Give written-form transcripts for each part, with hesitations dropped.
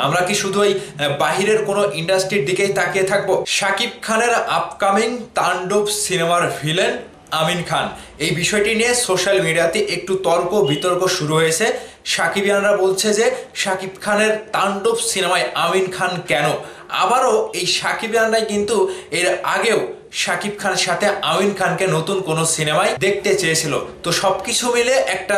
আমরা কি শুধু এই বাহিরের কোনো ইন্ডাস্ট্রির দিকেই তাকিয়ে থাকবো? শাকিব খানের আপকামিং তাণ্ডব সিনেমার ভিলেন আমিন খান, এই বিষয়টি নিয়ে সোশ্যাল মিডিয়াতে একটু তর্ক বিতর্ক শুরু হয়েছে। সাকিবিয়ানরা বলছে যে শাকিব খানের তাণ্ডব সিনেমায় আমিন খান কেন? আবারও এই সাকিবিয়ানরাই কিন্তু এর আগেও শাকিব খানের সাথে আমিন খানকে নতুন কোনো সিনেমায় দেখতে চেয়েছিল। তো সবকিছু মিলে একটা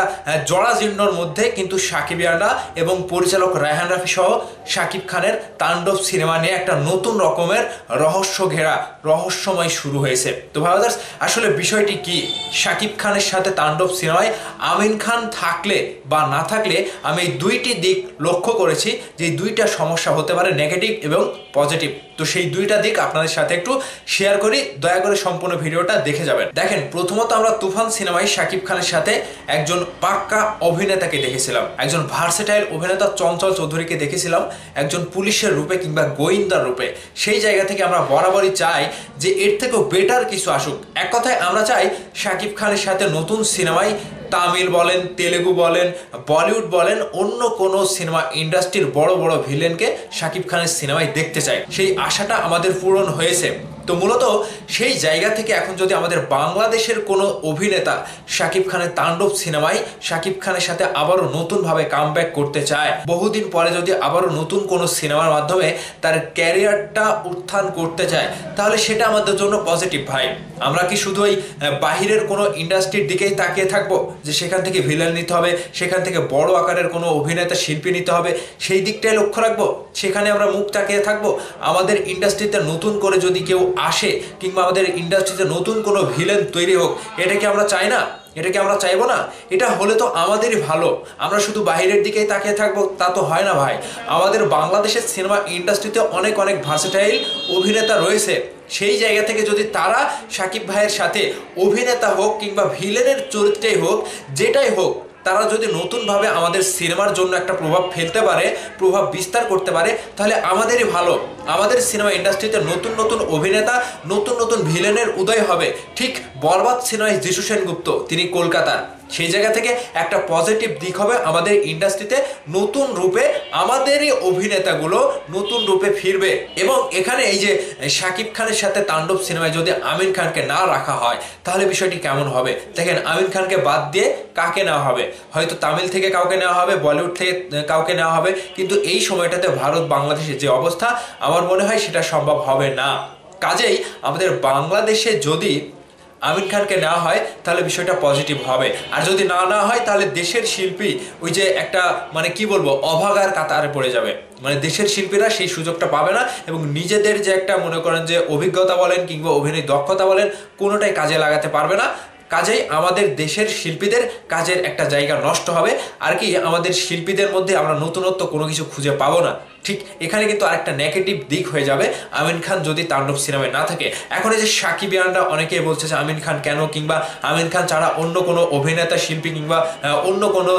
জরাজীর্ণর মধ্যে কিন্তু সাকিবিয়ানরা এবং পরিচালক রায়হান রাফি সহ শাকিব খানের তাণ্ডব সিনেমা নিয়ে একটা নতুন রকমের রহস্য ঘেরা রহস্যময় শুরু হয়েছে। তো ভাইয়ার্স, আসলে বিষয়টি কি? শাকিব খানের সাথে তাণ্ডব সিনেমায় আমিন খান থাকলে বা না থাকলে আমি এই দুইটি দিক লক্ষ্য করেছি যে দুইটা সমস্যা হতে পারে, নেগেটিভ এবং পজিটিভ। তো সেই দুইটা দিক আপনাদের সাথে একটু শেয়ার করি, দয়া করে সম্পূর্ণ ভিডিওটা দেখে যাবেন। দেখেন, প্রথমত আমরা তুফান সিনেমায় শাকিব খানের সাথে একজন পাক্কা অভিনেতাকে দেখেছিলাম, একজন ভার্সেটাইল অভিনেতা চঞ্চল চৌধুরীকে দেখেছিলাম একজন পুলিশের রূপে কিংবা গোয়েন্দার রূপে। সেই জায়গা থেকে আমরা বরাবরই চাই যে এর থেকেও বেটার কিছু আসুক। এক কথায় আমরা চাই শাকিব খানের সাথে নতুন সিনেমায় তামিল বলেন, তেলেগু বলেন, বলিউড বলেন, অন্য কোনো সিনেমা ইন্ডাস্ট্রির বড় বড় ভিলেনকে শাকিব খানের সিনেমায় দেখতে চাই। সেই আশাটা আমাদের পূরণ হয়েছে। তো মূলত সেই জায়গা থেকে এখন যদি আমাদের বাংলাদেশের কোনো অভিনেতা শাকিব খানের তাণ্ডব সিনেমায় শাকিব খানের সাথে আবারও নতুনভাবে কামব্যাক করতে চায়, বহুদিন পরে যদি আবারও নতুন কোনো সিনেমার মাধ্যমে তার ক্যারিয়ারটা উত্থান করতে চায়, তাহলে সেটা আমাদের জন্য পজিটিভ ভাই। আমরা কি শুধু ওই বাহিরের কোনো ইন্ডাস্ট্রির দিকেই তাকিয়ে থাকবো যে সেখান থেকে ভিলেন নিতে হবে, সেখান থেকে বড় আকারের কোনো অভিনেতা শিল্পী নিতে হবে, সেই দিকটাই লক্ষ্য রাখবো, সেখানে আমরা মুখ তাকিয়ে থাকবো? আমাদের ইন্ডাস্ট্রিতে নতুন করে যদি কেউ আসে কিংবা আমাদের ইন্ডাস্ট্রিতে নতুন কোনো ভিলেন তৈরি হোক, এটা কি আমরা চাই না? এটা কি আমরা চাইবো না? এটা হলে তো আমাদেরই ভালো। আমরা শুধু বাইরের দিকেই তাকিয়ে থাকবো তা তো হয় না ভাই। আমাদের বাংলাদেশের সিনেমা ইন্ডাস্ট্রিতে অনেক অনেক ভার্সেটাইল অভিনেতা রয়েছে। সেই জায়গা থেকে যদি তারা শাকিব ভাইয়ের সাথে অভিনেতা হোক কিংবা ভিলেনের চরিত্রেই হোক, যেটাই হোক, তারা যদি নতুনভাবে আমাদের সিনেমার জন্য একটা প্রভাব ফেলতে পারে, প্রভাব বিস্তার করতে পারে, তাহলে আমাদেরই ভালো। আমাদের সিনেমা ইন্ডাস্ট্রিতে নতুন নতুন অভিনেতা, নতুন নতুন ভিলেনের উদয় হবে। ঠিক বরবাদ সিনেমায় যিশু সেনগুপ্ত, তিনি কলকাতার, সেই জায়গা থেকে একটা পজিটিভ দিক হবে আমাদের ইন্ডাস্ট্রিতে। নতুন রূপে আমাদেরই অভিনেতাগুলো নতুন রূপে ফিরবে। এবং এখানে এই যে শাকিব খানের সাথে তাণ্ডব সিনেমায় যদি আমিন খানকে না রাখা হয়, তাহলে বিষয়টি কেমন হবে? দেখেন, আমিন খানকে বাদ দিয়ে কাকে নেওয়া হবে? হয়তো তামিল থেকে কাউকে নেওয়া হবে, বলিউড থেকে কাউকে নেওয়া হবে, কিন্তু এই সময়টাতে ভারত বাংলাদেশের যে অবস্থা, আমার মনে হয় সেটা সম্ভব হবে না। কাজেই আমাদের বাংলাদেশে যদি আমিন খানকে নেওয়া হয় তাহলে বিষয়টা পজিটিভ হবে। আর যদি না নেওয়া হয় তাহলে দেশের শিল্পী ওই যে একটা মানে কি বলবো, অভাগার কাতারে পড়ে যাবে। মানে দেশের শিল্পীরা সেই সুযোগটা পাবে না এবং নিজেদের যে একটা মনে করেন যে অভিজ্ঞতা বলেন কিংবা অভিনয় দক্ষতা বলেন, কোনোটাই কাজে লাগাতে পারবে না। কাজেই আমাদের দেশের শিল্পীদের কাজের একটা জায়গা নষ্ট হবে। আর কি, আমাদের শিল্পীদের মধ্যে আমরা নতুনত্ব কোনো কিছু খুঁজে পাবো না। ঠিক এখানে কিন্তু আরেকটা নেগেটিভ দিক হয়ে যাবে আমিন খান যদি তাণ্ডব সিনেমায় না থাকে। এখন এই যে সাকিবিয়ানরা অনেকেই বলছে যে আমিন খান কেন, কিংবা আমিন খান ছাড়া অন্য কোনো অভিনেতা শিল্পী কিংবা অন্য কোনো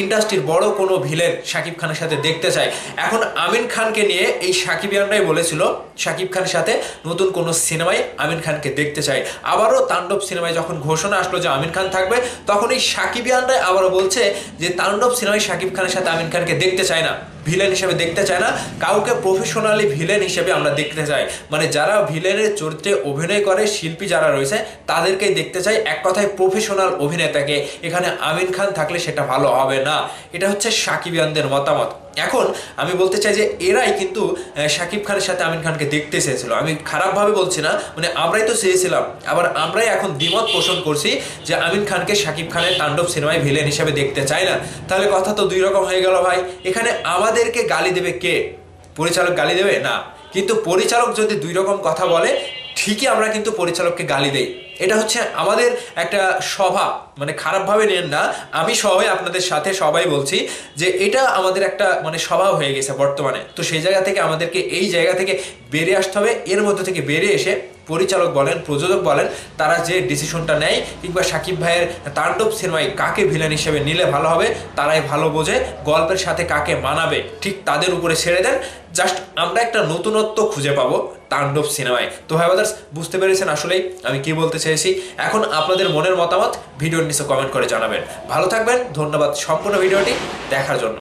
ইন্ডাস্ট্রির বড় কোনো ভিলেন শাকিব খানের সাথে দেখতে চায়। এখন আমিন খানকে নিয়ে এই সাকিবিয়ানরাই বলেছিল শাকিব খানের সাথে নতুন কোনো সিনেমায় আমিন খানকে দেখতে চায়। আবারও তাণ্ডব সিনেমায় যখন ঘোষণা আসলো যে আমিন খান থাকবে, তখন এই সাকিবিয়ানরাই আবারও বলছে যে তাণ্ডব সিনেমায় শাকিব খানের সাথে আমিন খানকে দেখতে চায় না, ভিলেন হিসেবে দেখতে চায় না, কাউকে প্রফেশনালি ভিলেন হিসেবে আমরা দেখতে চাই। মানে যারা ভিলেনের চরিত্রে অভিনয় করে, শিল্পী যারা রয়েছে, তাদেরকেই দেখতে চাই। এক কথায় প্রফেশনাল অভিনেতাকে। এখানে আমিন খান থাকলে সেটা ভালো হবে না। এটা হচ্ছে সাকিবিয়ানদের মতামত। এখন আমি বলতে চাই যে এরাই কিন্তু শাকিব খানের সাথে আমিন খানকে দেখতে চেয়েছিল। আমি খারাপভাবে বলছি না, মানে আমরাই তো চেয়েছিলাম। আবার আমরাই এখন দ্বিমত পোষণ করছি যে আমিন খানকে শাকিব খানের তাণ্ডব সিনেমায় ভিলেন হিসেবে দেখতে চাই না। তাহলে কথা তো দুই রকম হয়ে গেল ভাই। এখানে আমাদেরকে গালি দেবে কে? পরিচালক গালি দেবে না? কিন্তু পরিচালক যদি দুই রকম কথা বলে, ঠিকই আমরা কিন্তু পরিচালককে গালি দেই। এটা হচ্ছে আমাদের একটা স্বভাব, মানে খারাপভাবে নেন না, আমি সবাই আপনাদের সাথে সবাই বলছি যে এটা আমাদের একটা মানে স্বভাব হয়ে গেছে বর্তমানে। তো সেই জায়গা থেকে আমাদেরকে এই জায়গা থেকে বেরিয়ে আসতে হবে। এর মধ্যে থেকে বেরিয়ে এসে পরিচালক বলেন, প্রযোজক বলেন, তারা যে ডিসিশনটা নেয় কিংবা শাকিব ভাইয়ের তাণ্ডব সিনেমায় কাকে ভিলেন হিসেবে নিলে ভালো হবে, তারাই ভালো বোঝে গল্পের সাথে কাকে মানাবে, ঠিক তাদের উপরে ছেড়ে দেন। জাস্ট আমরা একটা নতুনত্ব খুঁজে পাবো তাণ্ডব সিনেমায়। তো ভাই ব্রাদার্স, বুঝতে পেরেছেন আসলেই আমি কি বলতে চেয়েছি? এখন আপনাদের মনের মতামত ভিডিওর নিচে কমেন্ট করে জানাবেন। ভালো থাকবেন, ধন্যবাদ সম্পূর্ণ ভিডিওটি দেখার জন্য।